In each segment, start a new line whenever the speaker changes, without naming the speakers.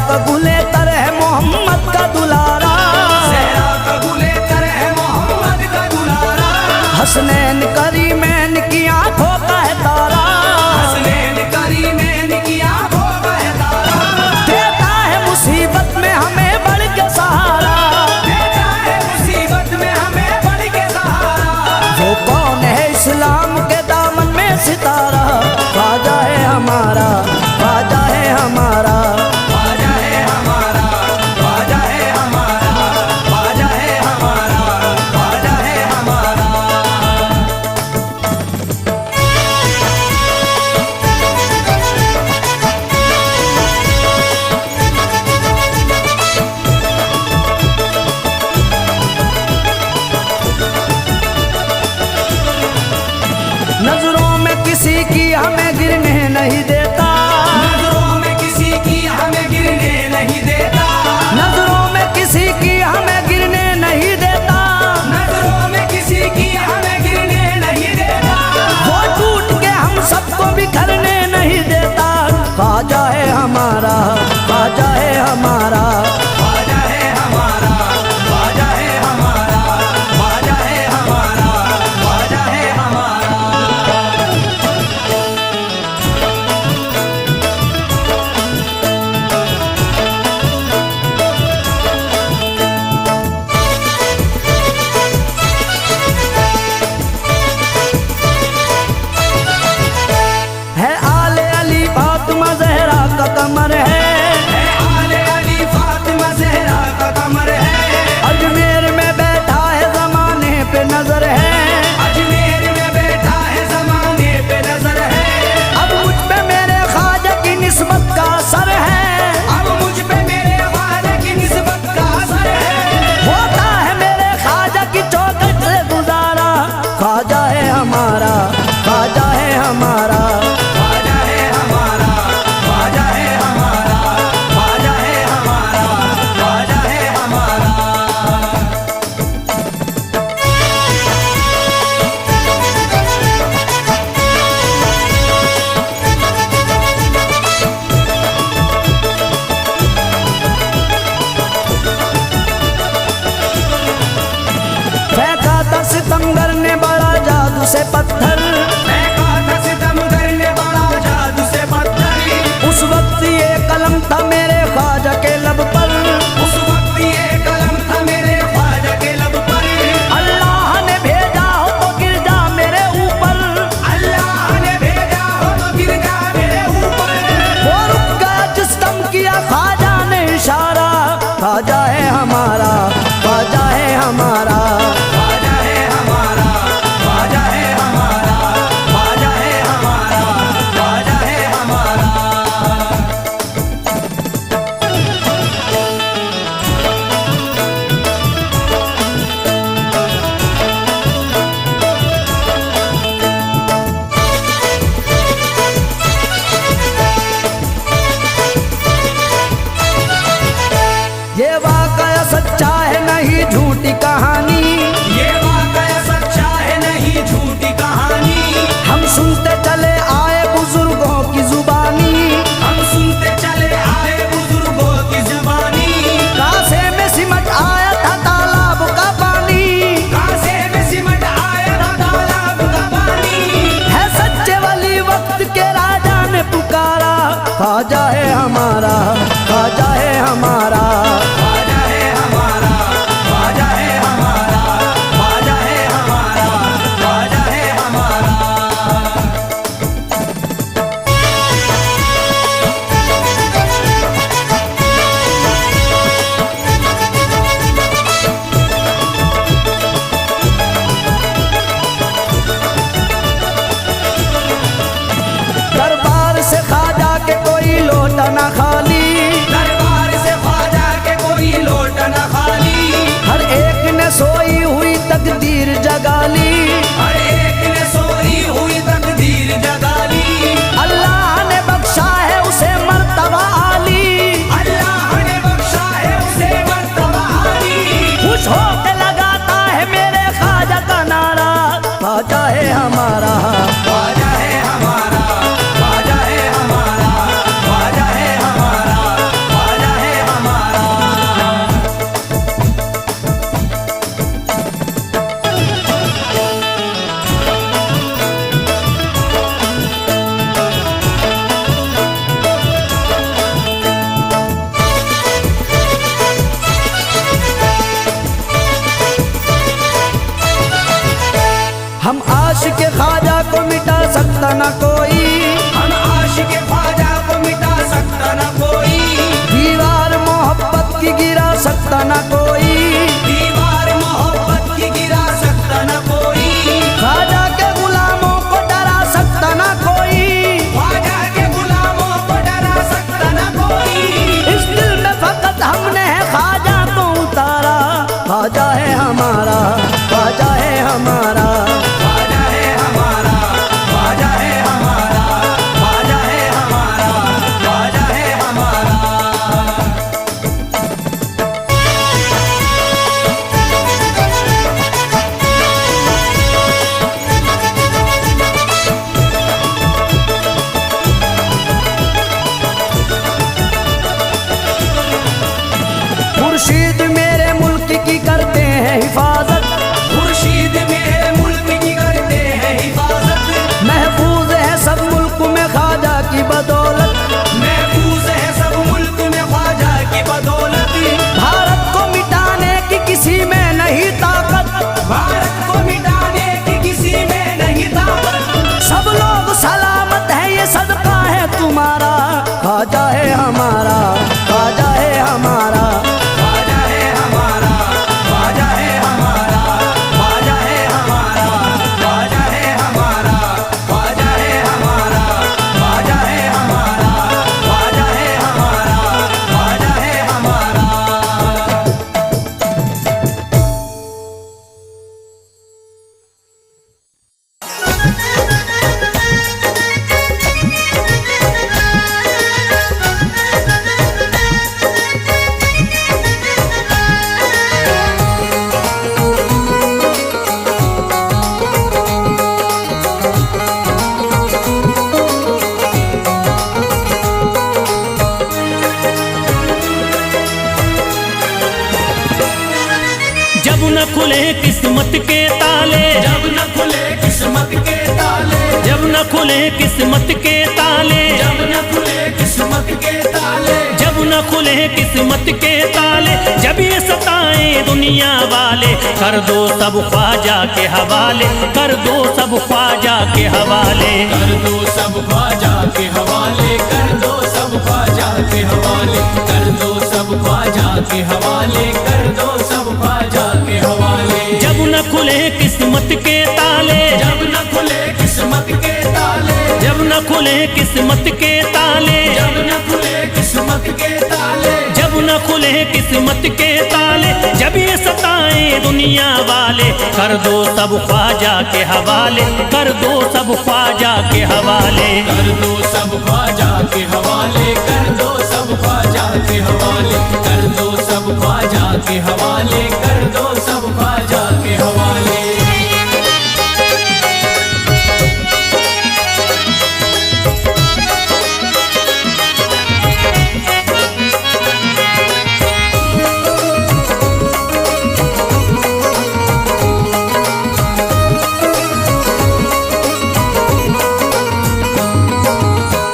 कबूले तर है मोहम्मद का दुलारा,
सहरा कबूले तर है मोहम्मद का दुलारा,
हसनैन करीमैन की आंखों का है तारा,
हसनैन करीमैन की आंखों का है तारा,
देता है मुसीबत में हमें बढ़ के सहारा,
देता है मुसीबत में हमें बढ़ के सहारा।
वो कौन है इस्लाम के दामन में सितारा, ख्वाजा है हमारा, ख्वाजा है हमारा,
ख्वाजा है हमारा, ख्वाजा है हमारा, ख्वाजा है हमारा, ख्वाजा है हमारा।
नजरों में किसी की हमें गिरने नहीं देता,
नजरों में किसी की हमें गिरने नहीं देता,
नजरों में किसी की हमें गिरने नहीं देता,
नजरों में किसी की हमें गिरने नहीं देता,
वो टूट के हम सबको बिखरने नहीं देता, ख्वाजा है हमारा, ख्वाजा है हमारा,
ख्वाजा है हमारा, ख्वाजा है हमारा, ख्वाजा है हमारा, ख्वाजा है हमारा।
है आले अली फातिमा ज़हरा का कमर है,
आले अली फातिमा ज़हरा का कमर है,
अजमेर में बैठा है जमाने पे नजर है,
अजमेर में बैठा है ज़माने पे नजर है,
अब मुझ पे मेरे ख्वाजा की निस्बत का असर है,
अब मुझ पे मेरे ख्वाजा की निस्बत का असर है,
होता है मेरे ख्वाजा की चौखट से गुजारा, ख्वाजा है हमारा, ख्वाजा है हमारा,
ख्वाजा है हमारा, ख्वाजा है हमारा, ख्वाजा है हमारा, ख्वाजा है हमारा।
फेंका था सितमगर ने बड़ा जादू से पत्थर,
फेंका था सितमगर ने बड़ा जादू से पत्थर,
उस वक्त ये कलम था मेरे ख्वाजा के लब पर,
उस वक्त ये कलम था मेरे ख्वाजा के लब पर,
अल्लाह ने भेजा हो तो गिर जा मेरे ऊपर,
अल्लाह ने भेजा हो तो गिर जा मेरे ऊपर,
वो रुक गया जिस दम किया ख्वाजा ने इशारा, ख्वाजा है हमारा, ख्वाजा है हमारा,
ख्वाजा है हमारा, ख्वाजा है हमारा, ख्वाजा है हमारा, ख्वाजा है हमारा।
ये वाकया सच्चा है नहीं झूठी कहानी,
ये वाकया सच्चा है नहीं झूठी कहानी,
हम सुनते चले आए बुजुर्गों की जुबानी,
हम सुनते चले आए बुजुर्गों की जुबानी,
कासे में सिमट आया था तालाब का पानी,
कासे में सिमट आया था तालाब का पानी,
है सच्चे वाली वक्त के राजा ने पुकारा, ख्वाजा है हमारा, ख्वाजा है हमारा,
ख्वाजा है हमारा, ख्वाजा है हमारा, ख्वाजा है हमारा, ख्वाजा है हमारा।
दरबार से ख्वाजा के कोई लौट सकता न कोई,
हम आशिक ख्वाजा को मिटा सकता न कोई,
दीवार मोहब्बत की गिरा सकता न कोई,
दीवार मोहब्बत की गिरा सकता न कोई,
ख्वाजा के गुलामों को डरा सकता न कोई,
ख्वाजा के गुलामों को डरा सकता न कोई।
इस दिल में फकत हमने है ख्वाजा को उतारा, ख्वाजा है हमारा, ख्वाजा है हमारा,
ख्वाजा है हमारा, ख्वाजा है हमारा, ख्वाजा है हमारा, ख्वाजा है हमारा।
मुर्शीद मेरे मुल्क की करते हैं हिफाजत,
मुर्शीद मेरे मुल्क की करते हैं हिफाजत,
महफूज है सब मुल्क में ख्वाजा की बदौलत,
महफूज है सब मुल्क में ख्वाजा की बदौलत,
भारत को मिटाने की किसी में नहीं ताकत,
भारत को मिटाने की किसी में नहीं ताकत।
सब लोग सलामत है ये सदका है तुम्हारा, ख्वाजा है हमारा, ख्वाजा है हमारा,
ख्वाजा है हमारा, ख्वाजा है हमारा, ख्वाजा है हमारा, ख्वाजा है हमारा, ख्वाजा है हमारा, ख्वाजा है हमारा, ख्वाजा है हमारा, ख्वाजा है हमारा।
जब न खुले किस्मत के ताले,
जब न खुले किस्मत के ताले,
जब न खुले किस्मत के ताले,
जब न खुले किस्मत के ताले,
जब न खुले किस्मत के ताले, जब ये सताए दुनिया वाले, कर दो सब ख्वाजा के हवाले, कर दो सब ख्वाजा के हवाले,
कर दो सब ख्वाजा के हवाले, कर दो सब ख्वाजा के हवाले, कर दो सब ख्वाजा के हवाले, कर दो सब ख्वाजा के हवाले।
जब न खुले किस्मत के ताले,
जब न खुले किस्मत के ताले,
जब न खुले किस्मत के ताले,
जब न खुले किस्मत के ताले,
जब न खुले किस्मत के ताले, जब ये सताए दुनिया वाले, कर दो सब ख्वाजा के हवाले, कर दो सब ख्वाजा के हवाले,
कर दो सब ख्वाजा के हवाले, कर दो सब ख्वाजा के हवाले, कर दो सब ख्वाजा के हवाले, कर दो सब ख्वाजा के हवाले।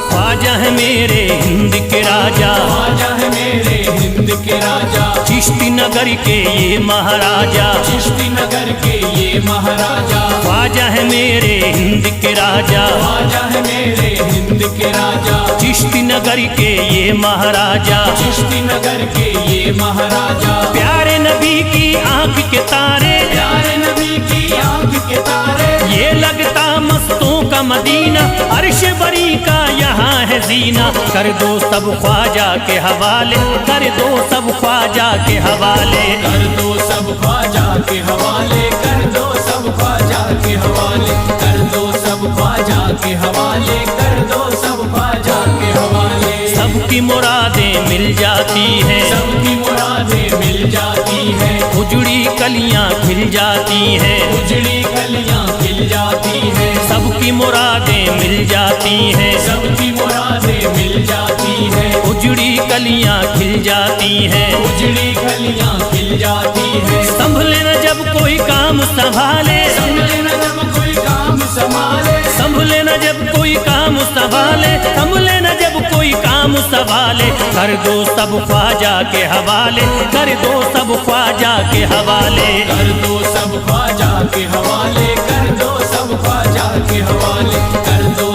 ख्वाजा है मेरे हिंद के राजा,
ख्वाजा है मेरे हिंद के राजा,
चिश्ती नगर के ये महाराजा,
चिश्ती नगर के ये महाराजा,
ख्वाजा है मेरे हिंद के राजा,
ख्वाजा है मेरे हिंद के राजा,
चिश्ती नगर के ये महाराजा,
चिश्ती नगर के ये महाराजा,
प्यारे नबी की आंख के तारे,
प्यारे नबी की आंख के तारे,
ये लगता मस्तों का मदीना, अर्श बरी का यहाँ है जीना, कर दो सब ख्वाजा के हवाले, कर दो सब ख्वाजा के हवाले,
कर दो सब ख्वाजा के हवाले, कर दो सब ख्वाजा के हवाले, कर दो सब ख्वाजा के हवाले, कर दो सब ख्वाजा के हवाले।
सबकी मुरादें मिल जाती हैं,
सबकी मुरादें मिल जाती हैं,
उजड़ी कलियां खिल जाती हैं,
उजड़ी कलियां खिल जाती हैं,
सबकी मुरादें मिल जाती हैं,
सबकी मुरादें मिल जाती हैं,
उजड़ी कलियां खिल जाती हैं,
उजड़ी कलियां खिल जाती हैं।
संभले न जब कोई काम संभाले,
संभले न जब कोई काम संभाले,
संभले न जब कोई काम संभाले, संभले न जब कोई काम संभाले, कर दो सब ख्वाजा के हवाले, कर दो सब ख्वाजा के हवाले,
कर दो सब ख्वाजा के हवाले, कर दो सब ख्वाजा के हवाले, कर दो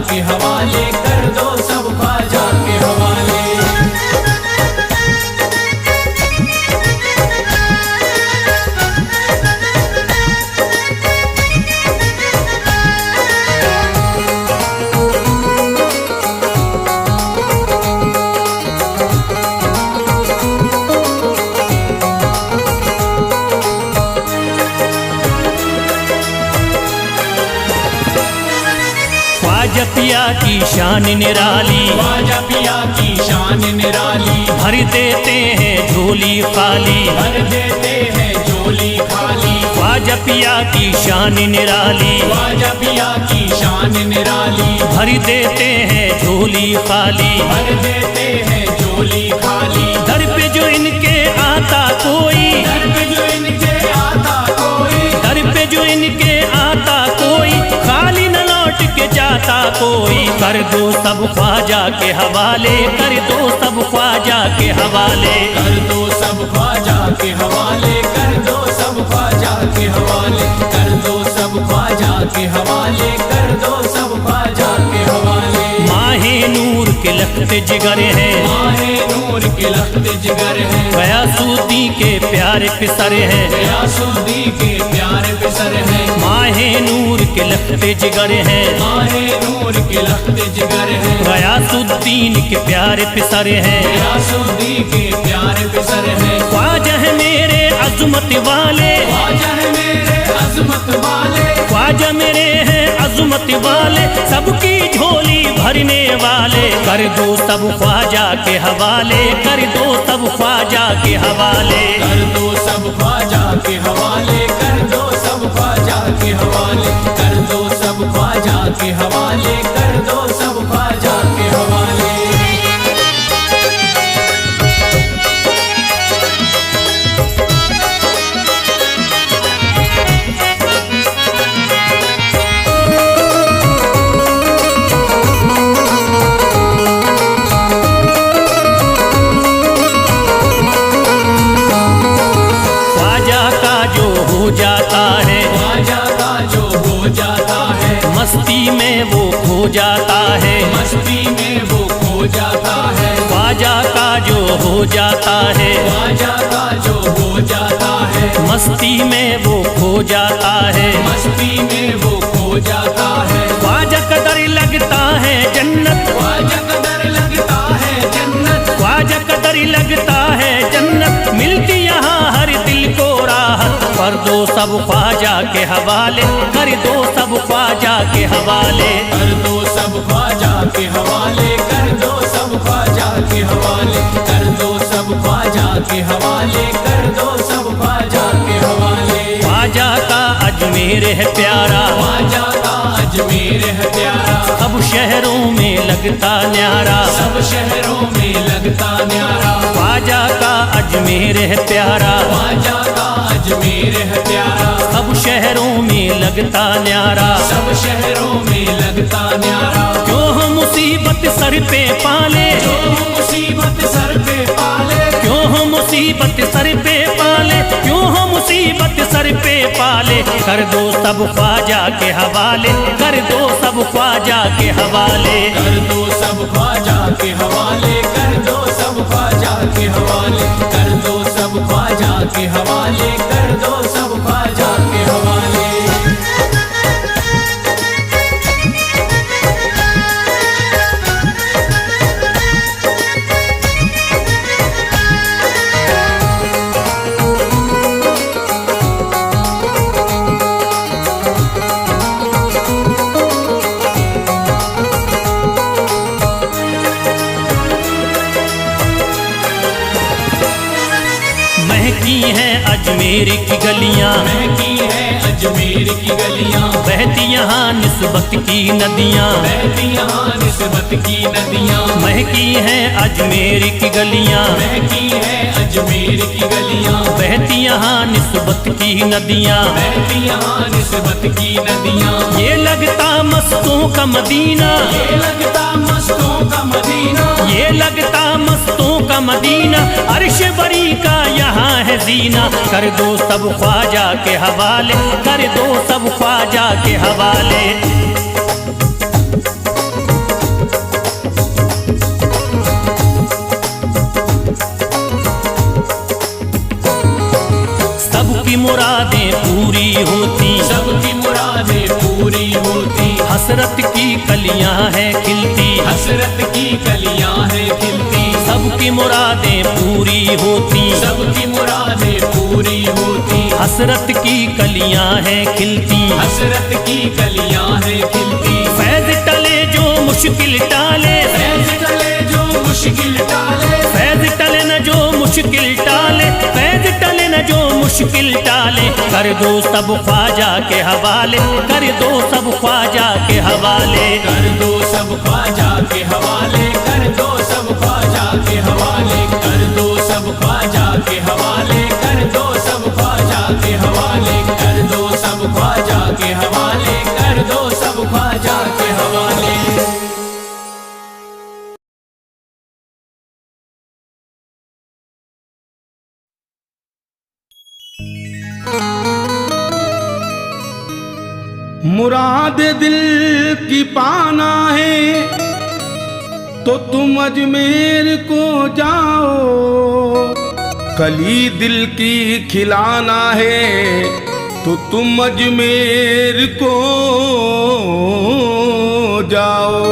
के हवाले, कर दो सब ख्वाजा के हवाले।
ख्वाजा पिया की शान निराली,
ख्वाजा पिया की शान निराली,
भर देते हैं झोली खाली,
भर देते हैं झोली खाली।
ख्वाजा पिया की शान निराली,
ख्वाजा पिया की शान निराली,
भर देते हैं झोली खाली,
भर देते हैं झोली खाली।
दर पे जो इनके आता कोई,
दर पे जो इनके आता कोई,
दर पे जो इनके आता कोई, खाली न लौट के जाता कोई। कर दो सब ख्वाजा के हवाले, कर दो सब ख्वाजा के हवाले।
कर दो सब ख्वाजा के हवाले, कर दो सब ख्वाजा के हवाले, कर दो सब ख्वाजा के हवाले, कर दो सब ख्वाजा के हवाले।
माहे नूर के लखते जिगर है,
माहे नूर के लखते जिगर है,
गयासुद्दीन के प्यारे पिसर है,
गयासुद्दीन के प्यारे पिसर है।
माहे नूर के लखते जिगर है,
माहे नूर के लखते जिगर है,
गयासुद्दीन के प्यारे पिसर है।
गयासुद्दीन के प्यारे पिसर है।
ख्वाजा है मेरे अजमत वाले,
ख्वाजा है मेरे अजमत वाले,
ख्वाजा मेरे हैं अजमत वाले, सबकी झोली भरने वाले। कर दो सब ख्वाजा के हवाले, कर दो सब ख्वाजा के हवाले।
कर दो सब ख्वाजा के हवाले, कर दो सब ख्वाजा के हवाले, कर दो सब ख्वाजा के हवाले, कर दो सब ख्वाजा के हवाले।
जाता है,
ख्वाजा का जो हो जाता है,
मस्ती में वो खो जाता है,
मस्ती में वो खो जाता है।
ख्वाजा का जो हो जाता है,
ख्वाजा का जो हो जाता है,
मस्ती में वो खो जाता है,
मस्ती में वो खो जाता है।
ख्वाजा कदर लगता है जन्नत,
ख्वाजा कदर लगता है जन्नत,
ख्वाजा कदर लगता है जन्नत, मिलती यहाँ हर दिल को राहत। कर दो सब ख्वाजा के हवाले, कर दो सब ख्वाजा के हवाले।
कर दो सब ख्वाजा के हवाले, कर दो सब ख्वाजा के हवाले, कर दो सब ख्वाजा के हवाले, कर दो सब ख्वाजा के हवाले।
ख्वाजा का अजमेर है प्यारा,
ख्वाजा का अजमेर है प्यारा,
सब शहरों में लगता न्यारा,
सब शहरों में लगता न्यारा।
ख्वाजा का अजमेर है प्यारा,
ख्वाजा का अजमेर है प्यारा,
सब शहरों में लगता न्यारा,
सब शहरों में लगता न्यारा।
क्यों हम मुसीबत सर पे पाले,
जो मुसीबत सर पे पाले,
क्यों हम मुसीबत सर पे पाले, क्यों हम मुसीबत सर पे पाले। कर दो सब ख्वाजा के हवाले, कर दो सब ख्वाजा के हवाले।
कर दो सब ख्वाजा के हवाले, कर दो सब ख्वाजा के हवाले, कर दो सब ख्वाजा के हवाले, कर दो सब ख्वाजा के हवाले।
महकी हैं अजमेर की गलियां,
महकी है अजमेर की गलियां,
बहती यहाँ निस्बत की नदियाँ,
बहती यहाँ निस्बत की नदियां।
महकी हैं अजमेर की गलियां,
महकी है अजमेर की गलियां,
बहती यहाँ निस्बत की नदियाँ,
बहती यहाँ निस्बत की नदियां।
ये लगता मस्तों का मदीना,
ये लगता मस्तों का मदीना,
ये लगता मस्तों का मदीना, अर्श बरी का यहाँ है जीना। कर दो सब ख्वाजा के हवाले, कर दो सब ख्वाजा के हवाले। हसरत की कलियां हैं खिलती,
हसरत की कलियां हैं खिलती,
सबकी मुरादें पूरी होती,
सबकी मुरादें पूरी होती।
हसरत की कलियां हैं खिलती,
हसरत की कलियां हैं खिलती,
फैज टले जो मुश्किल टाले,
फैज टले जो मुश्किल टाले,
फैज टले न जो मुश्किल टाले, फैज टले न जो मुश्किल टाले, कर दो सब ख्वाजा के हवाले, कर दो सब ख्वाजा के हवाले,
कर दो सब ख्वाजा के हवाले, कर दो सब ख्वाजा के हवाले, कर दो सब ख्वाजा के हवाले, कर दो सब ख्वाजा के हवाले, कर दो सब ख्वाजा के हवाले, कर दो सब ख्वाजा के हवाले।
मुराद दिल की पाना है तो तुम अजमेर को जाओ, कली दिल की खिलाना है तो तुम अजमेर को जाओ।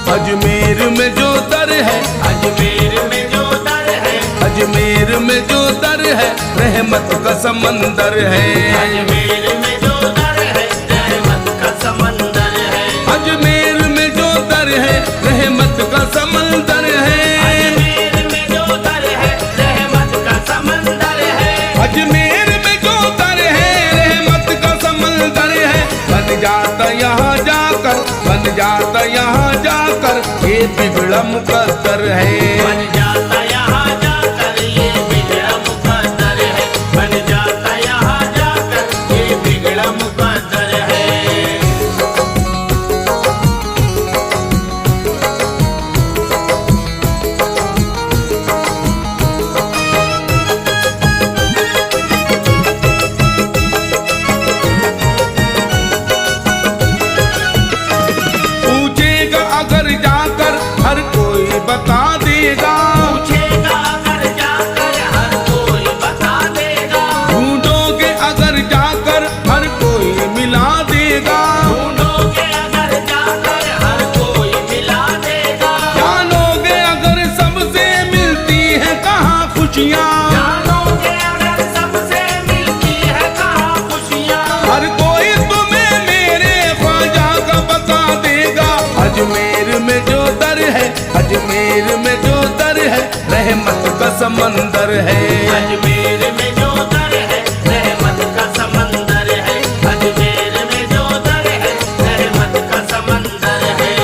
अजमेर में जो दर है,
अजमेर में जो दर है,
अजमेर में जो दर है, रहमत का समंदर है।
अजमेर में जो दर है, रहमत का समंदर है।
अजमेर में जो दर है, रहमत का समंदर है।
अजमेर में जो दर है, रहमत का समंदर है।
अजमेर में जो दर है, रहमत का समंदर है। बन जाता यहाँ जाकर, बन जाता यहाँ जाकर, ये बिगड़ा मुकद्दर है।
बन जाता यहाँ जाकर ये बिगड़ा मुकद्दर है, बन जाता यहाँ जाकर ये बिगड़ा मुकद्दर है।
पूछेगा अगर जाकर हर कोई बता देगा,
पूछेगा अगर जाकर हर कोई बता देगा,
ढूंढोगे अगर जाकर हर कोई मिला देगा,
ढूंढोगे अगर जाकर हर कोई मिला देगा,
जानोगे अगर सबसे मिलती है कहाँ खुशियाँ,
जानोगे अगर सबसे मिलती है कहाँ खुशियाँ।
हर कोई तुम्हें मेरे ख्वाजा का बता देगा। अजमेर में जो दर है, अजमेर में जो दर है, रहमत का समंदर है।
अजमेर में जो दर है, रहमत का समंदर है। अजमेर में जो दर है, रहमत का समंदर है।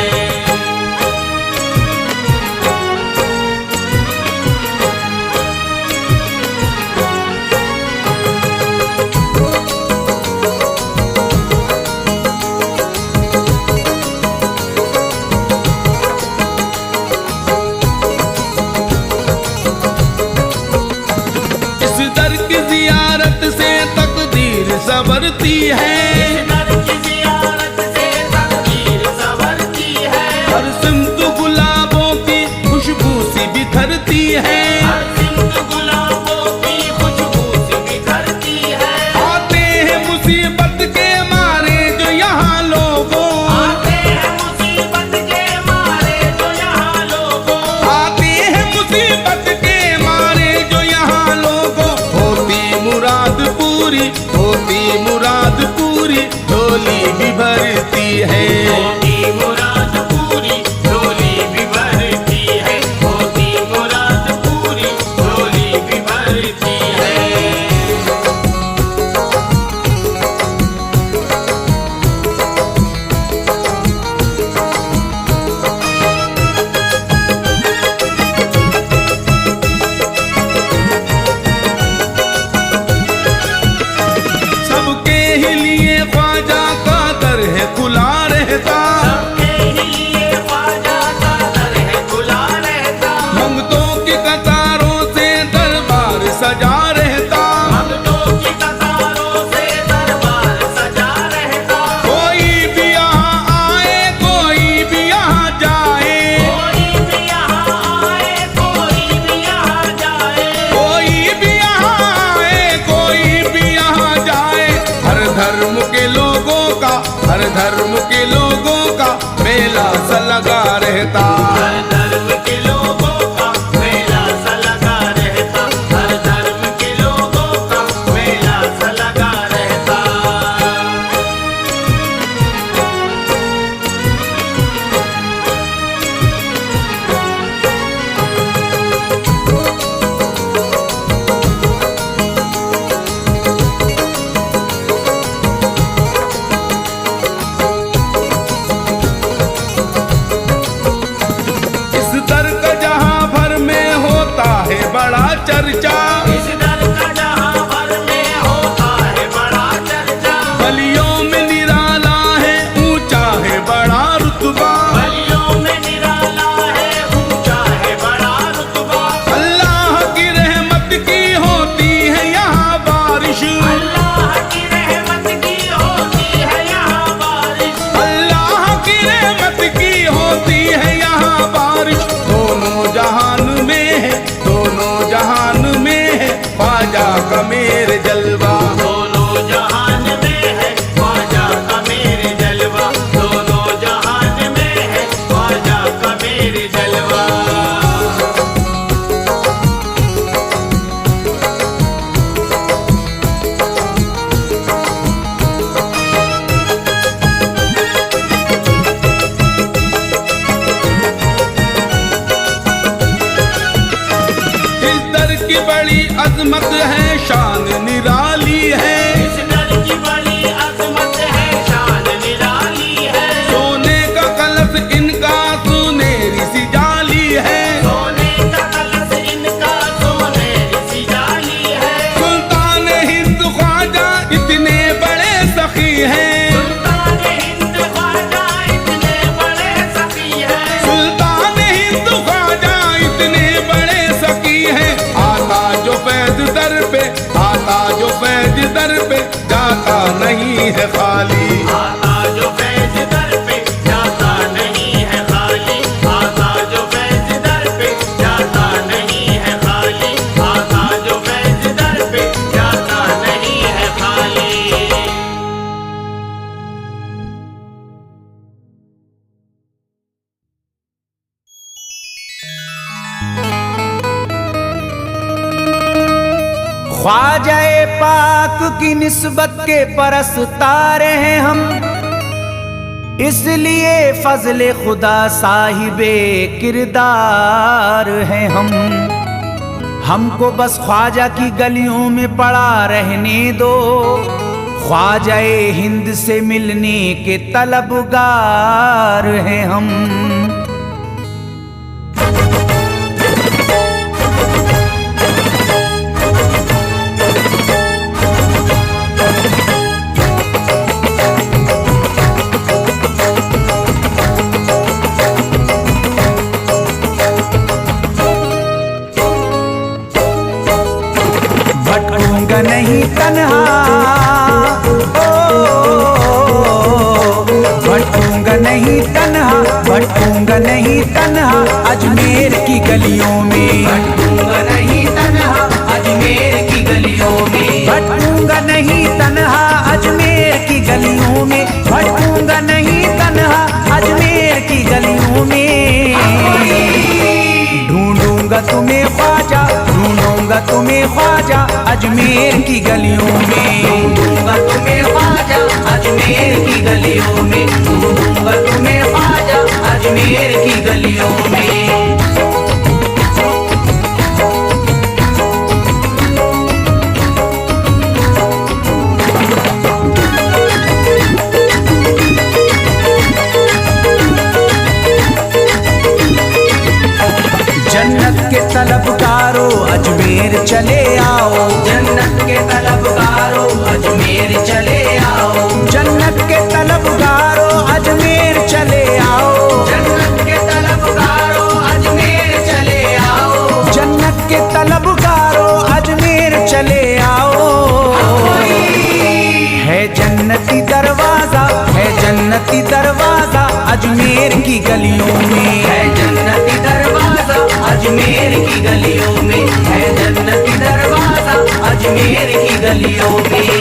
रहता।
हर धर्म के लोगों का मेला सा लगा रहता, हर धर्म के लोगों का मेला सा लगा रहता।
इस दर का जहां भर में होता है बड़ा चर्चा,
इस दर का जहां भर में होता है बड़ा चर्चा,
गलियों में निराला है ऊंचा है बड़ा रुतबा,
गलियों में निराला है ऊंचा है बड़ा रुतबा।
अल्लाह की रहमत की होती है यहाँ बारिश,
अल्लाह की रहमत की होती है यहाँ बारिश,
अल्लाह की रहमत की होती है यहाँ बारिश। दोनों जहान में है, दोनों जहान में है ख्वाजा का मेरे जलवा।
दोनों जहान में है ख्वाजा का मेरे जलवा, दोनों जहान में है ख्वाजा का मेरे जलवा।
इस दर की बड़ी अजमत है, शान निराली है,
इस दर की बड़ी अजमत है, शान निराली है।
सोने का कलश इनका सुनहरी सी जाली है,
सोने का कलश इनका सोनेरी सी जाली है।
सुल्तान हिंद ख्वाजा इतने बड़े सखी हैं,
सुल्तान हिंद ख्वाजा इतने बड़े सखी है,
सुल्तान हिंद ख्वाजा इतने बड़े सखी हैं। आता जो फैज दर पे, आता जो फैज दर पे जाता नहीं है खाली।
आता जो फैज दर पे जाता नहीं है खाली, आता जो फैज दर पे जाता नहीं है खाली, आता जो फैज दर पे जाता नहीं है खाली।
ख्वाजाए पाक की निस्बत के परस्तार हैं हम, इसलिए फजले खुदा साहिबे किरदार हैं हम। हमको बस ख्वाजा की गलियों में पड़ा रहने दो, ख्वाजाए हिंद से मिलने के तलबगार हैं हम। भटकूंगा नहीं तन्हा, भटकूंगा नहीं तन्हा, भटकूंगा नहीं तन्हा अजमेर की गलियों में,
भटकूंगा नहीं तन्हा अजमेर की गलियों में,
भटकूंगा नहीं तन्हा अजमेर की गलियों में, भटकूंगा नहीं तन्हा अजमेर की गलियों में। ढूंढूंगा तुम्हें ख्वाजा, ढूंढूंगा तुम्हें ख्वाजा अजमेर की गलियों में,
ढूंढूंगा तुम्हें ख्वाजा अजमेर की गलियों में, ढूंढूंगा तुम्हें ख्वाजा अजमेर की गलियों में।
जन्नत के तलबगारों अजमेर चले आओ,
जन्नत के तलबगारों अजमेर चले आओ,
जन्नत के तलबगारों अजमेर चले आओ,
जन्नत के तलबगारों अजमेर चले आओ,
जन्नत के तलबगारों अजमेर चले आओ। है जन्नती दरवाजा, है जन्नती दरवाजा अजमेर की गलियों में,
है जन्नती दरवाजा अजमेर की गलियों में, है जन्नती दरवाजा अजमेर की गलियों में।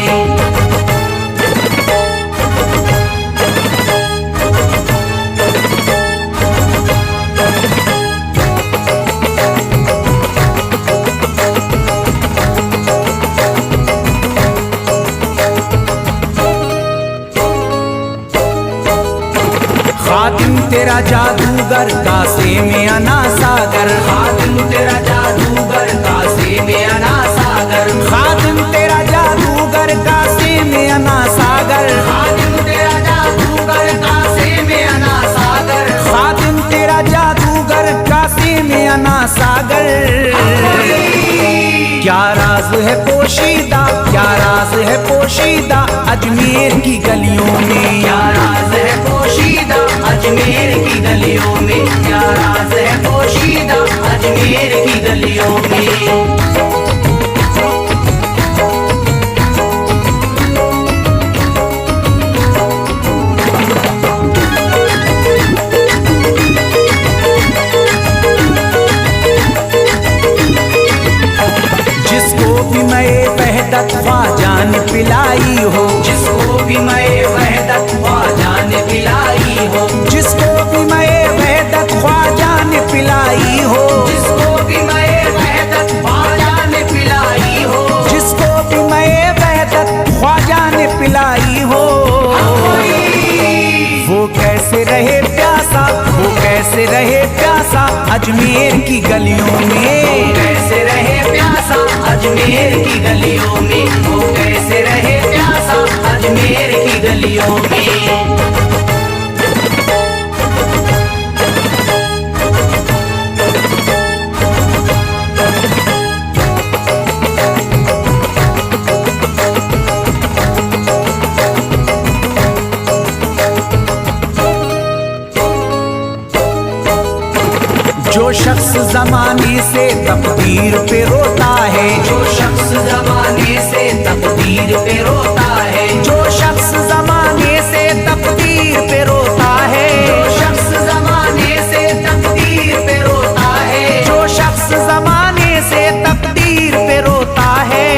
तेरा जादूगर कासे में अना सागर,
खादिम तेरा जादूगर कासे में अना सागर,
खादिम तेरा जादूगर कासे में अना सागर,
खादिम तेरा जादूगर कासे में अना सागर,
खादिम तेरा जादूगर कासे में अना सागर। क्या राज है पोशीदा, क्या राज है पोशीदा अजमेर की गलियों में,
क्या राज है पोशीदा अजमेर की गलियों में, क्या राज है पोशीदा अजमेर की गलियों में।
जिसको भी मैं वहदत ख्वाजा ने पिलाई हो,
जिसको भी मैं वहदत ख्वाजा ने पिलाई हो,
जिसको भी मैं वहदत ख्वाजा ने पिलाई हो,
जिसको भी मैं वहदत ख्वाजा ने पिलाई हो,
जिसको भी मैं वहदत ख्वाजा ने पिलाई हो, वो कैसे रहे प्यासा, वो कैसे रहे प्यासा अजमेर की गलियों में,
कैसे रहे प्यासा अजमेर की गलियों में, वो कैसे रहे प्यासा अजमेर की गलियों में।
जो शख्स जमाने से तकदीर पे रोता है,
जो शख्स जमाने से तकदीर पे रोता है,
जो शख्स जमाने से तकदीर पे रोता है,
जो शख्स जमाने से तकदीर पे रोता है,
जो शख्स जमाने से तकदीर पे रोता है,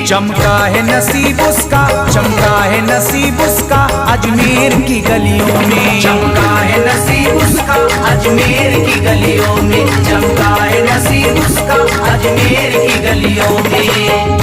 चमका है नसीब उसका, चमका है नसीब उसका अजमेर की गलियों में,
चमका है नसीब उसका अजमेर की गलियों में, चमका है नसीब उसका अजमेर की गलियों में।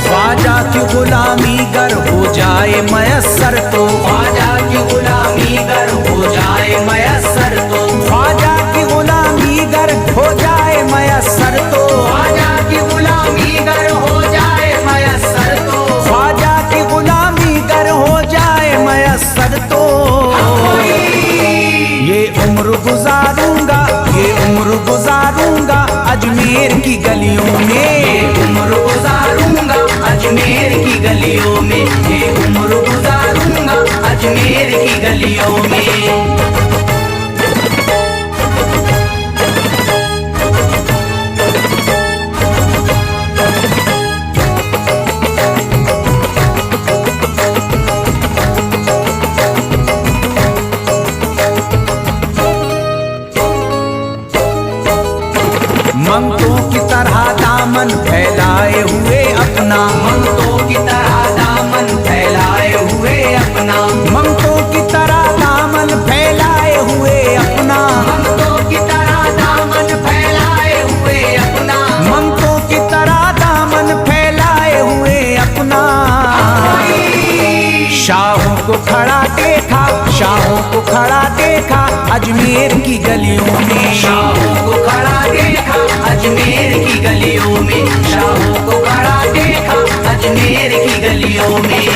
ख्वाजा की गुलामी गर हो जाए मयस्सर तो,
ख्वाजा की गुलामी गर हो जाए मयस्सर तो,
ख्वाजा की गुलामी गर हो जाए मयस्सर तो,
ख्वाजा की गुलामी गर हो जाए मयस्सर तो,
ख्वाजा की गुलामी गर हो जाए मयस्सर तो, ये उम्र गुजारूंगा, ये उम्र गुजारूंगा अजमेर की गलियों में,
उम्र गुजारूंगा अजमेर की गलियों में, ये उम्र गुजारूंगा अजमेर की गलियों में।
मंगतों की तरह दामन फैलाए हुए अपना,
मंगतों की तरह दामन फैलाए हुए अपना,
मंगतों की तरह दामन फैलाए हुए अपना,
मंगतों की तरह दामन फैलाए हुए अपना,
मंगतों की तरह दामन फैलाए हुए अपना। शाहों को खड़ा देखा, शाहों को खड़ा देखा अजमेर की गलियों में,
शाहों को खड़ा देखा अजमेर की गलियों में, शाहों को खड़ा देखा अजमेर की गलियों में।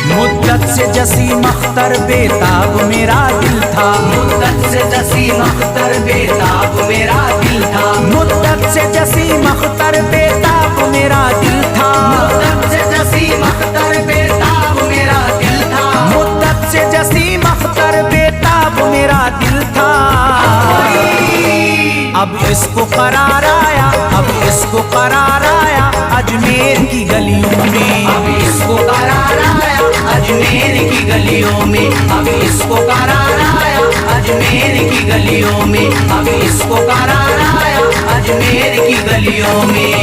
मुद्दत से जसीम अख्तर बेताब मेरा दिल था,
मुद्दत से जसीम अख्तर बेताब मेरा दिल था,
मुद्दत से जसीम अख्तर बेताब मेरा दिल था,
मुद्दत से जसीम अख्तर बेताब मेरा दिल था,
मुद्दत से जसीम अख्तर बेताब मेरा दिल था। अब इसको करार आया, अब इसको करार आया अजमेर की गलियों में,
अब इसको करार आया अजमेर की गलियों में, अब इसको करार आया अजमेर की गलियों में, अब इसको करार आया अजमेर की गलियों में।